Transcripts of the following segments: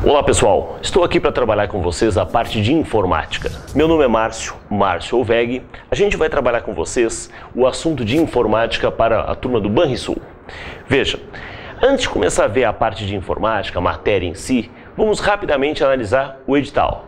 Olá pessoal, estou aqui para trabalhar com vocês a parte de informática. Meu nome é Márcio Olveg. A gente vai trabalhar com vocês o assunto de informática para a turma do Banrisul. Veja, antes de começar a ver a parte de informática, a matéria em si, vamos rapidamente analisar o edital.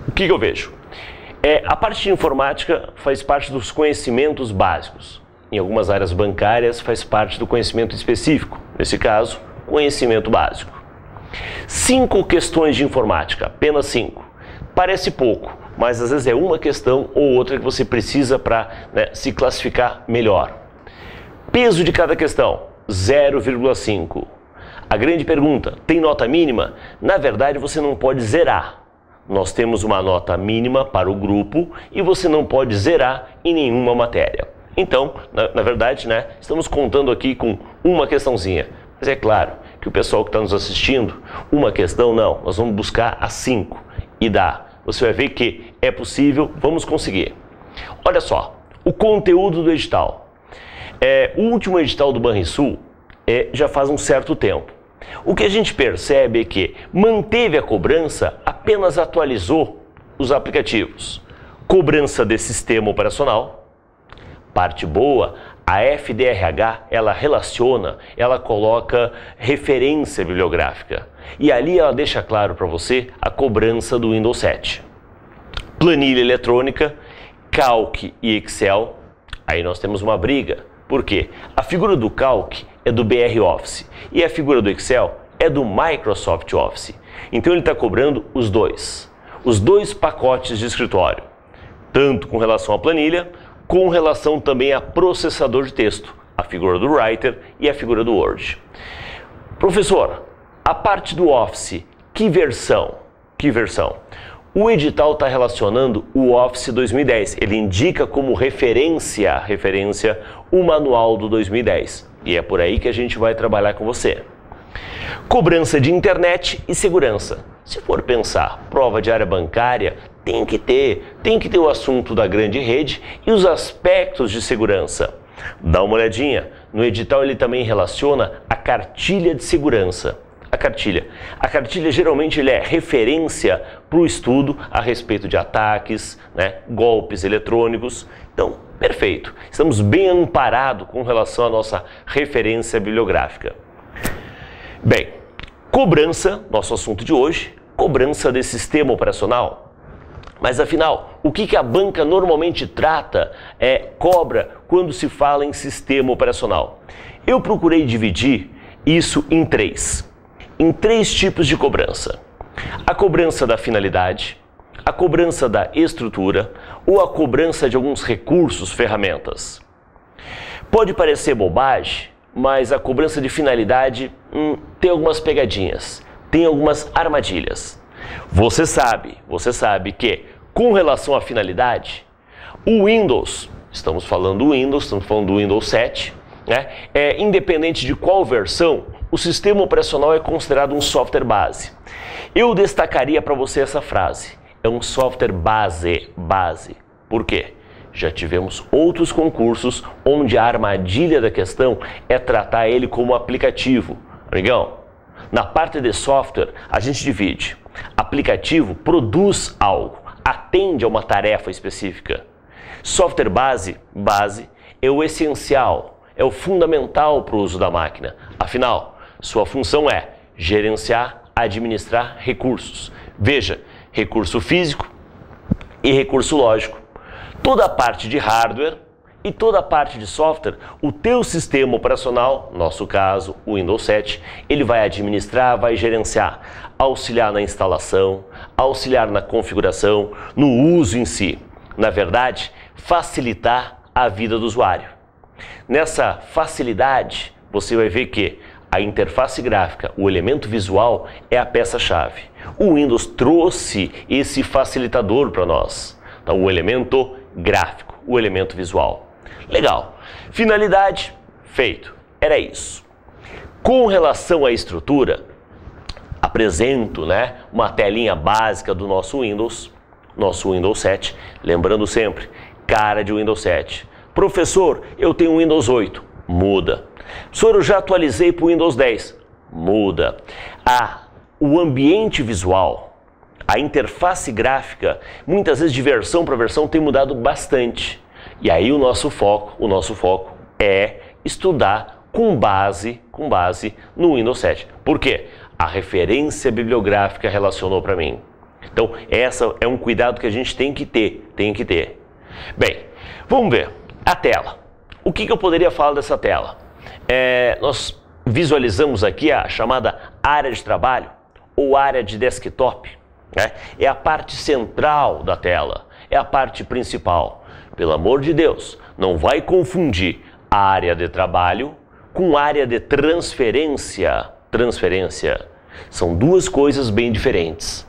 O que eu vejo? A parte de informática faz parte dos conhecimentos básicos. Em algumas áreas bancárias faz parte do conhecimento específico, nesse caso, conhecimento básico. 5 questões de informática, apenas 5. Parece pouco, mas às vezes é uma questão ou outra que você precisa para se classificar melhor. Peso de cada questão, 0,5. A grande pergunta, tem nota mínima? Na verdade, você não pode zerar. Nós temos uma nota mínima para o grupo e você não pode zerar em nenhuma matéria. Então, na verdade, estamos contando aqui com uma questãozinha. Mas é claro que o pessoal que está nos assistindo, uma questão não, nós vamos buscar as 5 e dá. Você vai ver que é possível, vamos conseguir. Olha só, o conteúdo do edital. O último edital do Banrisul já faz um certo tempo. O que a gente percebe é que manteve a cobrança, apenas atualizou os aplicativos. Cobrança de sistema operacional. Parte boa, a FDRH, ela relaciona, ela coloca referência bibliográfica. E ali ela deixa claro para você a cobrança do Windows 7. Planilha eletrônica, Calc e Excel. Aí nós temos uma briga. Por quê? A figura do Calc é do BR Office e a figura do Excel é do Microsoft Office. Então ele está cobrando os dois pacotes de escritório, tanto com relação à planilha, com relação também a processador de texto, a figura do Writer e a figura do Word. Professor, a parte do Office, que versão? O edital está relacionando o Office 2010, ele indica como referência o manual do 2010. E é por aí que a gente vai trabalhar com você. Cobrança de internet e segurança. Se for pensar, prova de área bancária, tem que ter o assunto da grande rede e os aspectos de segurança. Dá uma olhadinha, no edital ele também relaciona a cartilha de segurança. A cartilha geralmente ele é referência para o estudo a respeito de ataques, golpes eletrônicos. Então, perfeito. Estamos bem amparados com relação à nossa referência bibliográfica. Bem, cobrança, nosso assunto de hoje, cobrança de sistema operacional. Mas afinal, o que a banca normalmente cobra quando se fala em sistema operacional? Eu procurei dividir isso em três tipos de cobrança. A cobrança da finalidade, a cobrança da estrutura ou a cobrança de alguns recursos, ferramentas. Pode parecer bobagem, mas a cobrança de finalidade tem algumas pegadinhas, tem algumas armadilhas. Você sabe que, com relação à finalidade, o Windows, estamos falando do Windows 7, independente de qual versão, o sistema operacional é considerado um software base. Eu destacaria para você essa frase, é um software base. Por quê? Já tivemos outros concursos onde a armadilha da questão é tratar ele como aplicativo. Amigão, na parte de software, a gente divide. Aplicativo produz algo, atende a uma tarefa específica. Software base é o essencial, é o fundamental para o uso da máquina. Afinal, sua função é gerenciar, administrar recursos. Veja, recurso físico e recurso lógico. Toda a parte de hardware e toda a parte de software, o teu sistema operacional, nosso caso, o Windows 7, ele vai administrar, vai gerenciar, auxiliar na instalação, auxiliar na configuração, no uso em si. Na verdade, facilitar a vida do usuário. Nessa facilidade, você vai ver que a interface gráfica, o elemento visual, é a peça-chave. O Windows trouxe esse facilitador para nós. Então, o elemento gráfico, o elemento visual. Legal. Finalidade, feito. Era isso. Com relação à estrutura, apresento uma telinha básica do nosso Windows 7. Lembrando sempre, cara de Windows 7. Professor, eu tenho Windows 8. Muda. Professor, eu já atualizei para o Windows 10. Muda. o ambiente visual, a interface gráfica, muitas vezes de versão para versão tem mudado bastante. E aí o nosso foco é estudar com base no Windows 7. Por quê? A referência bibliográfica relacionou para mim. Então, essa é um cuidado que a gente tem que ter. Bem, vamos ver. A tela. O que eu poderia falar dessa tela? Nós visualizamos aqui a chamada área de trabalho ou área de desktop, né? É a parte central da tela, é a parte principal. Pelo amor de Deus, não vai confundir a área de trabalho com área de transferência. São duas coisas bem diferentes.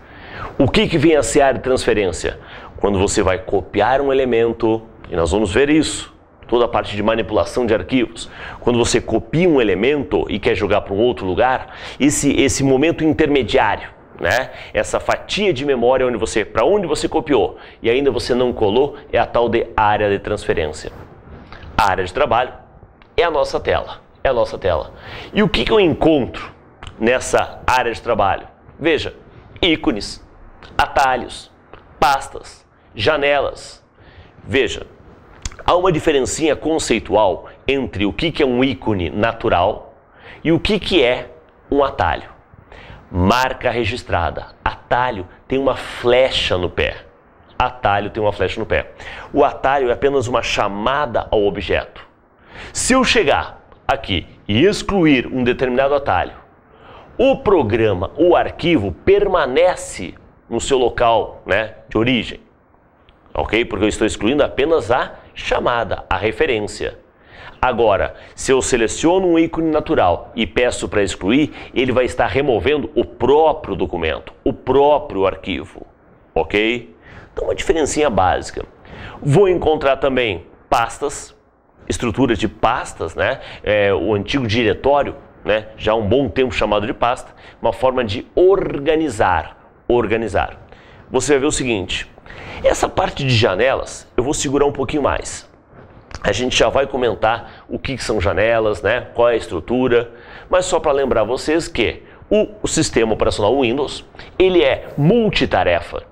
O que vem a ser área de transferência? Quando você vai copiar um elemento, e nós vamos ver isso, toda a parte de manipulação de arquivos. Quando você copia um elemento e quer jogar para um outro lugar, esse momento intermediário, né? Essa fatia de memória para onde você copiou e ainda você não colou, é a tal de área de transferência. A área de trabalho é a nossa tela. E o que eu encontro nessa área de trabalho? Veja, ícones, atalhos, pastas, janelas. Veja, há uma diferencinha conceitual entre o que é um ícone natural e o que é um atalho. Marca registrada. Atalho tem uma flecha no pé. O atalho é apenas uma chamada ao objeto. Se eu chegar aqui e excluir um determinado atalho, o programa, o arquivo permanece no seu local, né, de origem. Ok? Porque eu estou excluindo apenas a chamada, a referência. Agora, se eu seleciono um ícone natural e peço para excluir, ele vai estar removendo o próprio documento, o próprio arquivo. Ok? Então, uma diferencinha básica. Vou encontrar também pastas, estruturas de pastas, né? O antigo diretório, né? Já há um bom tempo chamado de pasta, uma forma de organizar. Você vai ver o seguinte, essa parte de janelas eu vou segurar um pouquinho mais. A gente já vai comentar o que são janelas, né? Qual é a estrutura, mas só para lembrar vocês que o sistema operacional Windows, ele é multitarefa.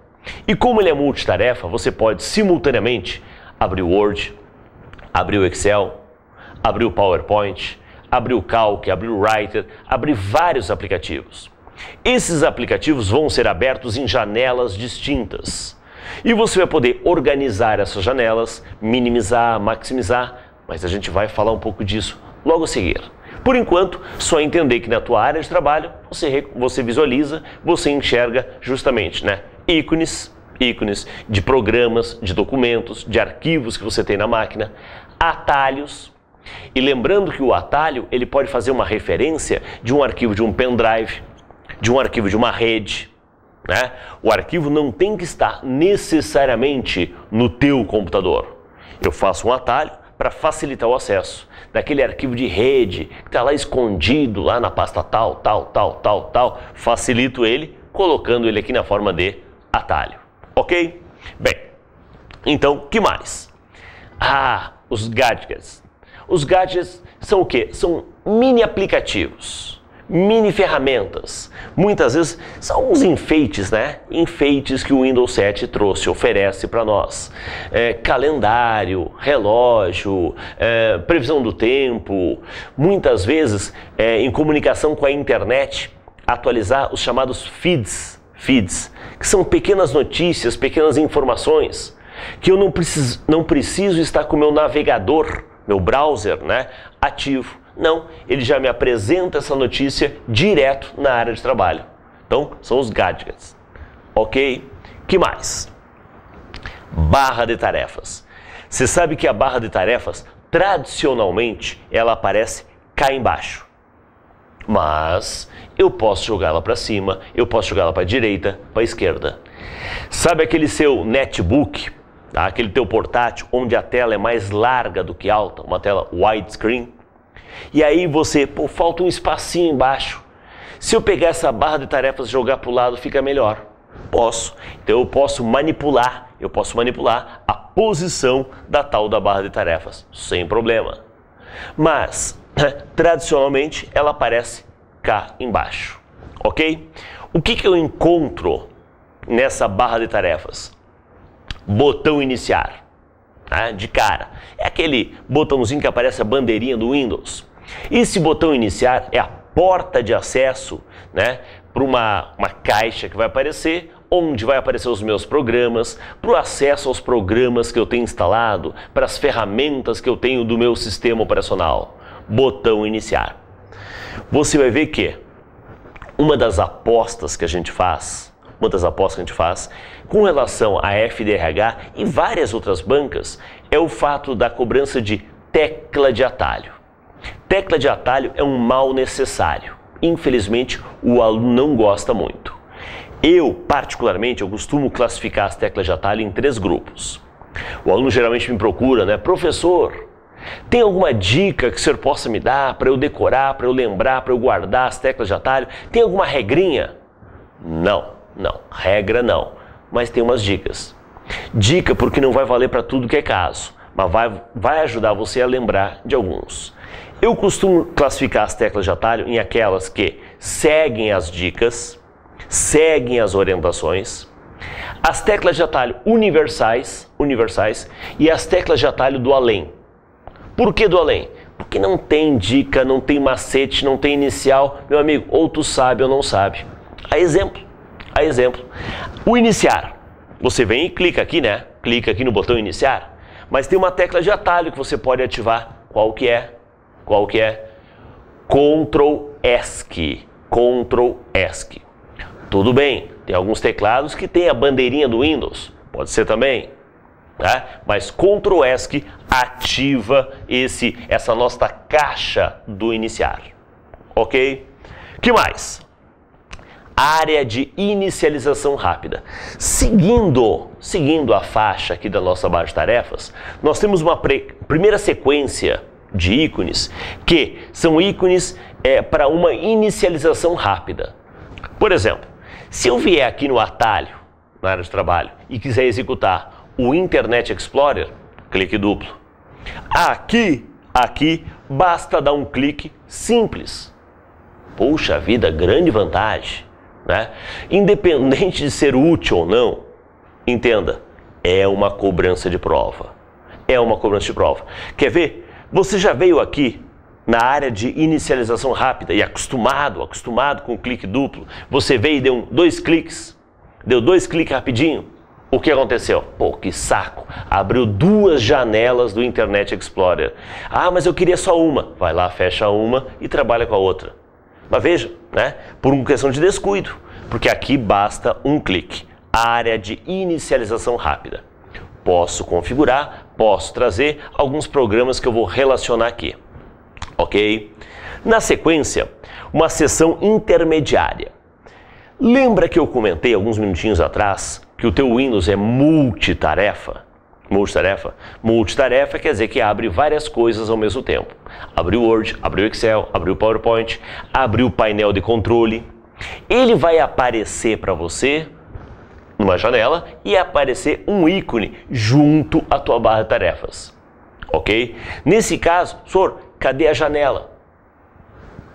E como ele é multitarefa, você pode simultaneamente abrir o Word, abrir o Excel, abrir o PowerPoint, abrir o Calc, abrir o Writer, abrir vários aplicativos. Esses aplicativos vão ser abertos em janelas distintas. E você vai poder organizar essas janelas, minimizar, maximizar, mas a gente vai falar um pouco disso logo a seguir. Por enquanto, só entender que na tua área de trabalho, você visualiza, você enxerga justamente, né, ícones de programas, de documentos, de arquivos que você tem na máquina, atalhos. E lembrando que o atalho, ele pode fazer uma referência de um arquivo de um pendrive, de um arquivo de uma rede, né? O arquivo não tem que estar necessariamente no teu computador. Eu faço um atalho para facilitar o acesso daquele arquivo de rede que está lá escondido, lá na pasta tal. Facilito ele, colocando ele aqui na forma de atalho. Ok? Bem, então, o que mais? Os gadgets. Os gadgets são o quê? São mini aplicativos, mini ferramentas. Muitas vezes são uns enfeites, né? Enfeites que o Windows 7 oferece para nós. Calendário, relógio, previsão do tempo. Muitas vezes, em comunicação com a internet, atualizar os chamados feeds, que são pequenas notícias, pequenas informações, que eu não preciso estar com o meu navegador, meu browser, né, ativo. Não, ele já me apresenta essa notícia direto na área de trabalho. Então, são os gadgets. Ok? Que mais? Barra de tarefas. Você sabe que a barra de tarefas, tradicionalmente, ela aparece cá embaixo. Mas eu posso jogá-la para cima, eu posso jogá-la para a direita, para a esquerda. Sabe aquele seu netbook, tá? Aquele teu portátil, onde a tela é mais larga do que alta, uma tela widescreen? E aí falta um espacinho embaixo. Se eu pegar essa barra de tarefas e jogar para o lado, fica melhor. Posso. Então eu posso manipular a posição da tal da barra de tarefas, sem problema. Mas, tradicionalmente, ela aparece cá embaixo. Ok? O que eu encontro nessa barra de tarefas? Botão iniciar, tá? De cara. É aquele botãozinho que aparece a bandeirinha do Windows. Esse botão iniciar é a porta de acesso, né, para uma caixa que vai aparecer, onde vai aparecer os meus programas, para o acesso aos programas que eu tenho instalado, para as ferramentas que eu tenho do meu sistema operacional. Botão iniciar. Você vai ver que uma das apostas que a gente faz com relação à FDRH e várias outras bancas é o fato da cobrança de tecla de atalho. Tecla de atalho é um mal necessário. Infelizmente, o aluno não gosta muito. Eu, particularmente, eu costumo classificar as teclas de atalho em 3 grupos. O aluno geralmente me procura, né? Professor, tem alguma dica que o senhor possa me dar para eu decorar, para eu lembrar, para eu guardar as teclas de atalho? Tem alguma regrinha? Não, regra não, mas tem umas dicas. Dica porque não vai valer para tudo que é caso, mas vai ajudar você a lembrar de alguns. Eu costumo classificar as teclas de atalho em aquelas que seguem as dicas, seguem as orientações, as teclas de atalho universais e as teclas de atalho do além. Por que do além? Porque não tem dica, não tem macete, não tem inicial, meu amigo, ou tu sabe ou não sabe. A exemplo, o iniciar. Você vem e clica aqui, né? Clica aqui no botão iniciar, mas tem uma tecla de atalho que você pode ativar. Qual que é? Ctrl ESC. Tudo bem, tem alguns teclados que tem a bandeirinha do Windows, pode ser também, tá? Mas Ctrl ESC ativa essa nossa caixa do iniciar, ok? Que mais? Área de inicialização rápida. Seguindo a faixa aqui da nossa barra de tarefas, nós temos uma primeira sequência de ícones que são ícones para uma inicialização rápida. Por exemplo, se eu vier aqui no atalho, na área de trabalho, e quiser executar o Internet Explorer, clique duplo. Aqui basta dar um clique simples. Puxa vida, grande vantagem, né? Independente de ser útil ou não, entenda, é uma cobrança de prova. Quer ver? Você já veio aqui na área de inicialização rápida e acostumado com o clique duplo, você veio e deu 2 cliques, rapidinho. O que aconteceu? Pô, que saco! Abriu 2 janelas do Internet Explorer. Ah, mas eu queria só uma. Vai lá, fecha uma e trabalha com a outra. Mas veja, né? Por uma questão de descuido, porque aqui basta um clique. Área de inicialização rápida. Posso configurar, posso trazer alguns programas que eu vou relacionar aqui. Ok? Na sequência, uma seção intermediária. Lembra que eu comentei alguns minutinhos atrás que o teu Windows é multitarefa? Multitarefa quer dizer que abre várias coisas ao mesmo tempo. Abre o Word, abre o Excel, abre o PowerPoint, abre o painel de controle. Ele vai aparecer para você numa janela e aparecer um ícone junto à tua barra de tarefas. Ok? Nesse caso, senhor, cadê a janela?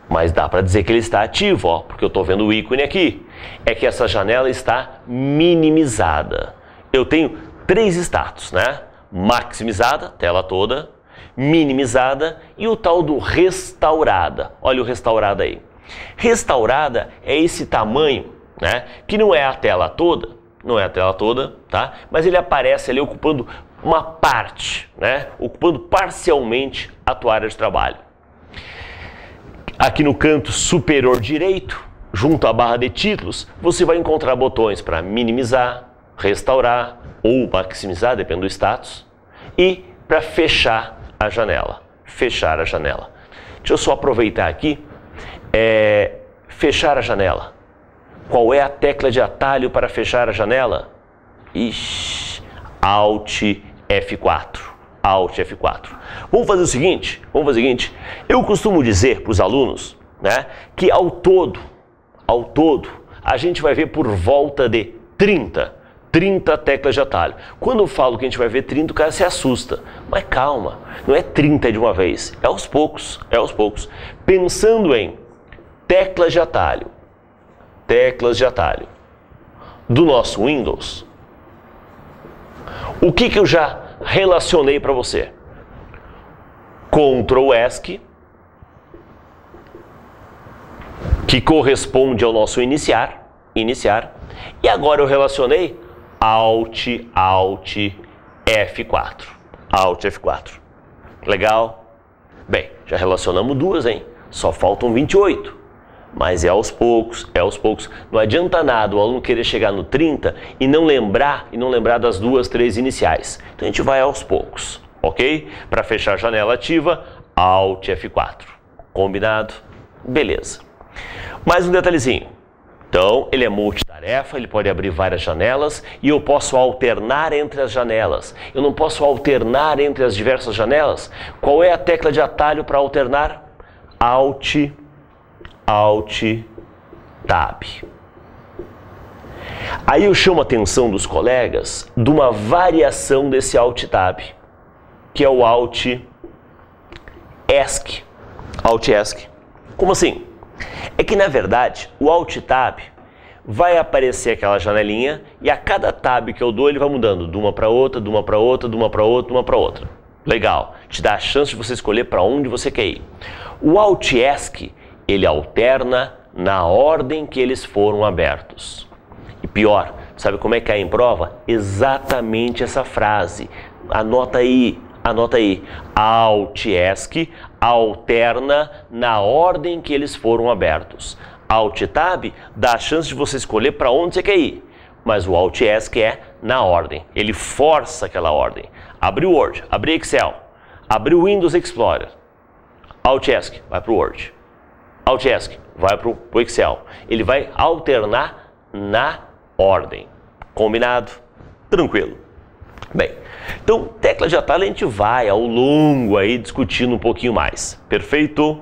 Mas dá para dizer que ele está ativo, ó, porque eu estou vendo o ícone aqui. É que essa janela está minimizada. Eu tenho 3 status, né? Maximizada, tela toda, minimizada e o tal do restaurada. Olha o restaurada aí. Restaurada é esse tamanho, né? Que não é a tela toda, tá? Mas ele aparece ali ocupando uma parte, né? Ocupando parcialmente a tua área de trabalho. Aqui no canto superior direito, junto à barra de títulos, você vai encontrar botões para minimizar, restaurar ou maximizar, depende do status, e para fechar a janela. Deixa eu só aproveitar aqui. Fechar a janela. Qual é a tecla de atalho para fechar a janela? Alt F4. Vamos fazer o seguinte, eu costumo dizer para os alunos, né, que ao todo, a gente vai ver por volta de 30 teclas de atalho. Quando eu falo que a gente vai ver 30, o cara se assusta. Mas calma, não é 30 de uma vez, é aos poucos. Pensando em teclas de atalho, teclas de atalho do nosso Windows, o que eu já relacionei para você? Ctrl ESC, que corresponde ao nosso iniciar, e agora eu relacionei Alt F4. Alt F4. Legal? Bem, já relacionamos duas, hein? Só faltam 28. Mas é aos poucos. Não adianta nada o aluno querer chegar no 30 e não lembrar das duas, três iniciais. Então a gente vai aos poucos, ok? Para fechar a janela ativa, Alt F4. Combinado? Beleza. Mais um detalhezinho. Então, ele é multitarefa, ele pode abrir várias janelas e eu posso alternar entre as janelas. Eu não posso alternar entre as diversas janelas? Qual é a tecla de atalho para alternar? Alt Tab. Aí eu chamo a atenção dos colegas de uma variação desse Alt Tab, que é o Alt ESC. Alt ESC. Como assim? É que, na verdade, o Alt Tab vai aparecer aquela janelinha e a cada tab que eu dou, ele vai mudando de uma para outra, de uma para outra, de uma para outra, de uma para outra. Legal. Te dá a chance de você escolher para onde você quer ir. O Alt ESC, ele alterna na ordem que eles foram abertos. E pior, sabe como é que é em prova? Exatamente essa frase. Anota aí. Alt ESC alterna na ordem que eles foram abertos. Alt Tab dá a chance de você escolher para onde você quer ir. Mas o Alt ESC é na ordem. Ele força aquela ordem. Abriu Word, abriu Excel, abriu Windows Explorer. Alt ESC vai para o Word. Alt ESC vai para o Excel. Ele vai alternar na ordem. Combinado? Tranquilo. Bem, então tecla de atalho a gente vai ao longo aí discutindo um pouquinho mais. Perfeito?